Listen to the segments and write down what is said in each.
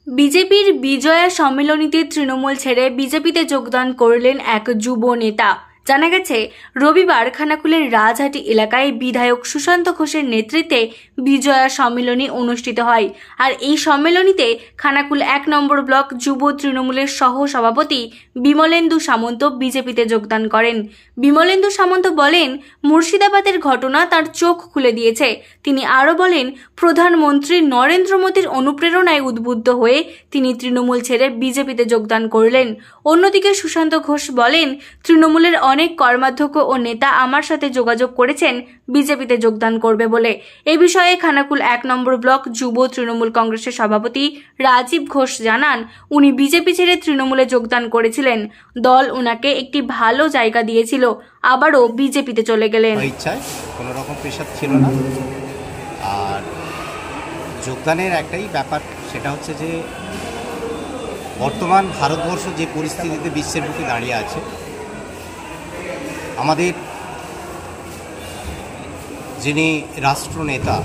বিজেপির বিজয়া সম্মেলনীতে তৃণমূল ছেড়ে বিজেপিতে যোগদান করলেন এক যুব নেতা। জানা গেছে, রবিবার খানাকুলের রাজহাটি এলাকায় বিধায়ক সুশান্ত ঘোষের নেতৃত্বে বিজয়া সম্মেলনী অনুষ্ঠিত হয়। আর এই সম্মেলনীতে খানাকুল ১ নম্বর ব্লক যুব তৃণমূলের সহ সভাপতি বিমলেন্দু সামন্ত বিজেপিতে যোগদান করেন। বিমলেন্দু সামন্ত বলেন, মুর্শিদাবাদের ঘটনা তার চোখ খুলে দিয়েছে। তিনি আরও বলেন, প্রধানমন্ত্রী নরেন্দ্র মোদীর অনুপ্রেরণায় উদ্বুদ্ধ হয়ে তিনি তৃণমূল ছেড়ে বিজেপিতে যোগদান করলেন। অন্যদিকে সুশান্ত ঘোষ বলেন, তৃণমূলের অনেক কর্মাধ্যক্ষ ও নেতা আমার সাথে যোগাযোগ করেছেন বিজেপিতে যোগদান করবে বলে। এ বিষয়ে খানাকুল ১ নম্বর ব্লক যুব তৃণমূল কংগ্রেসের সভাপতি রাজীব ঘোষ জানান, উনি বিজেপি ছেড়ে তৃণমূলে যোগদান করেছিলেন। দল উনাকে একটি ভালো জায়গা দিয়েছিল, আবারও বিজেপিতে চলে গেলেন। ইচ্ছায় কোনো রকম প্রেশার ছিল না। আর যোগদানের একটাই ব্যাপার, সেটা হচ্ছে যে বর্তমান ভারতবর্ষ যে পরিস্থিতিতে বিশ্বের বুকে দাঁড়িয়ে আছে, আমাদের যিনি রাষ্ট্রনেতা,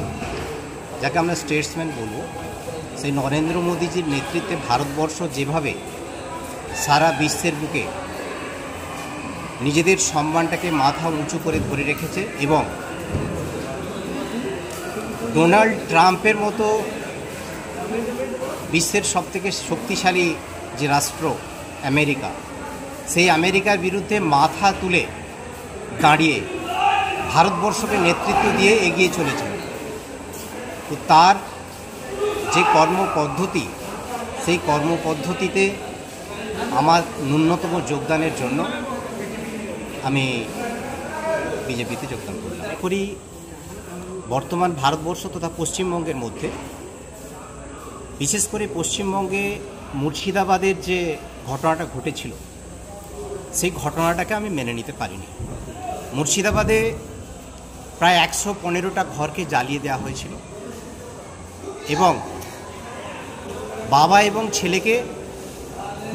যাকে আমরা স্টেটসম্যান বলবো, সেই নরেন্দ্র মোদীজির নেতৃত্বে ভারতবর্ষ যেভাবে সারা বিশ্বের বুকে নিজেদের সম্মানটাকে মাথা উঁচু করে ধরে রেখেছে এবং ডোনাল্ড ট্রাম্পের মতো বিশ্বের সবথেকে শক্তিশালী যে রাষ্ট্র আমেরিকা, সেই আমেরিকার বিরুদ্ধে মাথা তুলে দাঁড়িয়ে ভারতবর্ষকে নেতৃত্ব দিয়ে এগিয়ে চলেছে। তো তার যে কর্মপদ্ধতি, সেই কর্মপদ্ধতিতে আমার ন্যূনতম যোগদানের জন্য আমি বিজেপিতে যোগদান করলাম। করি বর্তমান ভারতবর্ষ তথা পশ্চিমবঙ্গের মধ্যে, বিশেষ করে পশ্চিমবঙ্গে মুর্শিদাবাদের যে ঘটনাটা ঘটেছিল, সেই ঘটনাটাকে আমি মেনে নিতে পারিনি। মুর্শিদাবাদে প্রায় ১১৫টা ঘরকে জ্বালিয়ে দেওয়া হয়েছিল এবং বাবা এবং ছেলেকে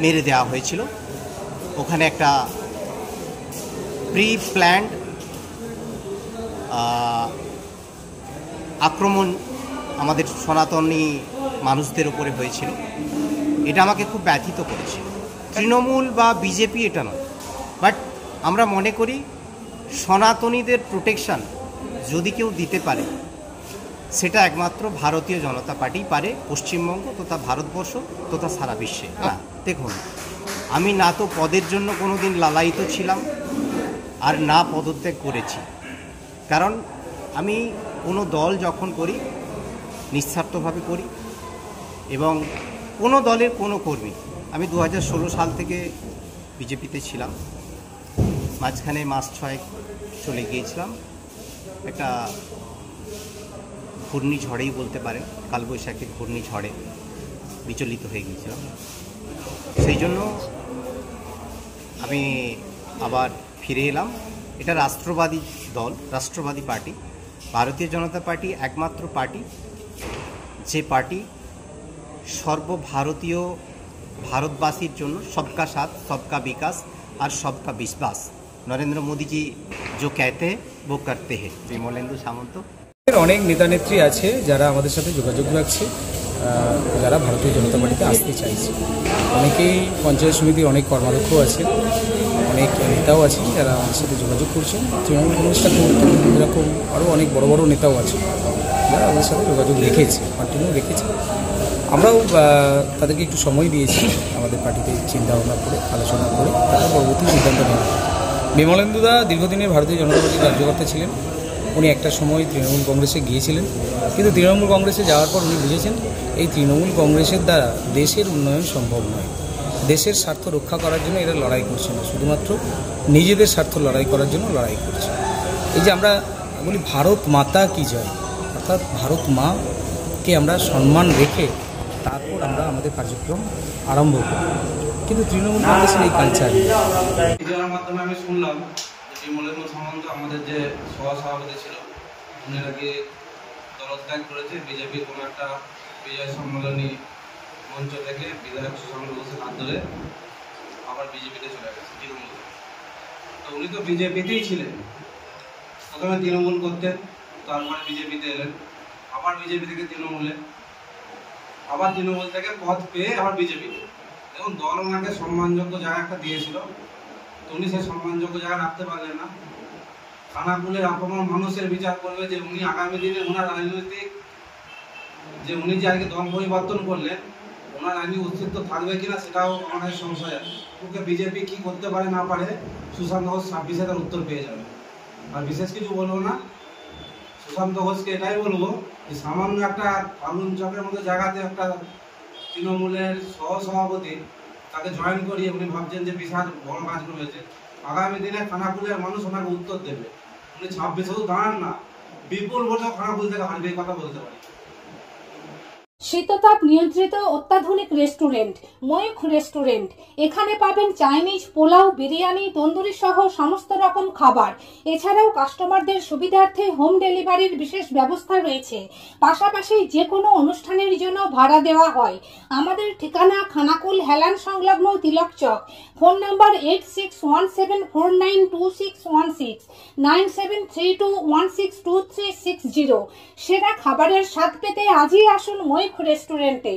মেরে দেওয়া হয়েছিল। ওখানে একটা প্রি প্ল্যান্ড আক্রমণ আমাদের সনাতনী মানুষদের উপরে হয়েছিল। এটা আমাকে খুব ব্যথিত করেছে। তৃণমূল বা বিজেপি এটা নয়, বাট আমরা মনে করি সনাতনীদের প্রোটেকশন যদি কেউ দিতে পারে, সেটা একমাত্র ভারতীয় জনতা পার্টি পারে, পশ্চিমবঙ্গ তথা ভারতবর্ষ তথা সারা বিশ্বে। না, দেখুন, আমি না তো পদের জন্য কোনো দিন লালায়িত ছিলাম আর না পদত্যাগ করেছি। কারণ আমি কোনো দল যখন করি নিঃস্বার্থভাবে করি এবং কোনো দলের কোনো কর্মী, আমি 2016 সাল থেকে বিজেপিতে ছিলাম। মাঝখানে মাস 6 চলে গিয়েছিলাম, একটা ঘূর্ণিঝড়েই বলতে পারেন, কালবৈশাখী ঘূর্ণিঝড়ে বিচলিত হয়ে গিয়েছিলাম। সেই জন্য আমি আবার ফিরে এলাম। এটা রাষ্ট্রবাদী দল, রাষ্ট্রবাদী পার্টি। ভারতীয় জনতা পার্টি একমাত্র পার্টি যে পার্টি সর্বভারতীয় ভারতবাসীর জন্য सबका साथ सबका विकास और सबका विश्वास, नरेंद्र मोदी जी जो कहते हैं वो करते हैं। বিমলেন্দু সামন্ত। অনেক নেতা নেত্রী আছে যারা আমাদের সাথে যোগাযোগ রাখছে, যারা ভারতীয় জনতা পার্টিতে আসতে চাইছে। অনেকেই পঞ্চায়েত সমিতির অনেক কর্মাধ্যক্ষ আছে, অনেক নেতাও আছে যারা আমাদের সাথে যোগাযোগ করছেন। তৃণমূল কংগ্রেসটা করতে এরকম আরও অনেক বড় বড় নেতাও আছে যারা আমাদের সাথে যোগাযোগ রেখেছে, কন্টিনিউ রেখেছে। আমরাও তাদেরকে একটু সময় দিয়েছি আমাদের পার্টিতে চিন্তা ভাবনা করে, আলোচনা করে তারা পরবর্তী সিদ্ধান্ত নেবেন। বিমলেন্দুদা দীর্ঘদিনের ভারতীয় জনতা পার্টির কার্যকর্তা ছিলেন। উনি একটা সময় তৃণমূল কংগ্রেসে গিয়েছিলেন, কিন্তু তৃণমূল কংগ্রেসে যাওয়ার পর উনি বুঝেছেন এই তৃণমূল কংগ্রেসের দ্বারা দেশের উন্নয়ন সম্ভব নয়। দেশের স্বার্থ রক্ষা করার জন্য এরা লড়াই করছে না, শুধুমাত্র নিজেদের স্বার্থ লড়াই করার জন্য লড়াই করছে। এই যে আমরা বলি ভারত মাতা কি জয়, অর্থাৎ ভারত মাকে আমরা সম্মান রেখে তারপর আমরা আমাদের কার্যক্রম আরম্ভ করি, কিন্তু তৃণমূল কংগ্রেসের এই কালচার। ভিডিওর মাধ্যমে আমি শুনলাম যে বিমলেন্দু সামন্ত আমাদের যে সহসভাপতি ছিল, উনি নাকি দলত্যাগ করেছে। বিজেপির কোনো একটা বিজয় সম্মেলনী মঞ্চ থেকে বিধায়ক সুশান্ত ঘোষের হাত ধরে আবার বিজেপিতে চলে গেছে তৃণমূল। তো উনি তো বিজেপিতেই ছিলেন, প্রথমে তৃণমূল করতেন, তারপরে বিজেপিতে এলেন, আবার বিজেপি থেকে তৃণমূলে, আবার তৃণমূল থেকে পদ পেয়ে আবার বিজেপিতে। এবং দল ওনাকে সম্মানযোগ্য জায়গা একটা দিয়েছিল, তো উনি সেই সম্মানযোগ্য জায়গা রাখতে পারলেন না। খানাকুলের আপমর মানুষের বিচার করবে যে উনি আগামী দিনে ওনার রাজনৈতিক যে উনি যে আজকে দল পরিবর্তন করলেন, ওনার রাজনৈতিক অস্তিত্ব থাকবে কিনা সেটাও আমাদের সংশয় আছে। ওকে বিজেপি কি করতে পারে না পারে সুশান্ত ঘোষ 26-এ তার উত্তর পেয়ে যাবে। আর বিশেষ কিছু বলবো না, সুশান্ত ঘোষকে এটাই বলবো যে সামান্য একটা ফাগুন চকের মতো জায়গাতে একটা তৃণমূলের সহসভাপতি তাকে জয়েন করিয়ে উনি ভাবছেন যে বিশাল বড় কাজ করেছে। আগামী দিনে খানাকুলের মানুষ ওনাকে উত্তর দেবে। উনি 26-এও দাঁড়ান না, বিপুল ভোটে খানাকুল থেকে হারবে, এই কথা বলতে পারি। শীততাপ নিয়ন্ত্রিত অত্যাধুনিক রেস্টুরেন্ট ময়ূখ রেস্টুরেন্ট। এখানে পাবেন চাইনিজ, পোলাও, বিরিয়ানি, তন্দুরি সহ সমস্ত রকম খাবার। এছাড়াও কাস্টমারদের সুবিধার্থে হোম ডেলিভারির বিশেষ ব্যবস্থা রয়েছে। পাশাপাশি যে কোনো অনুষ্ঠানের জন্য ভাড়া দেওয়া হয়। আমাদের ঠিকানা খানাকুল হেলান সংলগ্ন তিলক চক। Phone number 8617492616 9732162360। সেরা খাবারের স্বাদ পেতে আজই আসুন ময়ূখ রেস্টুরেন্টে।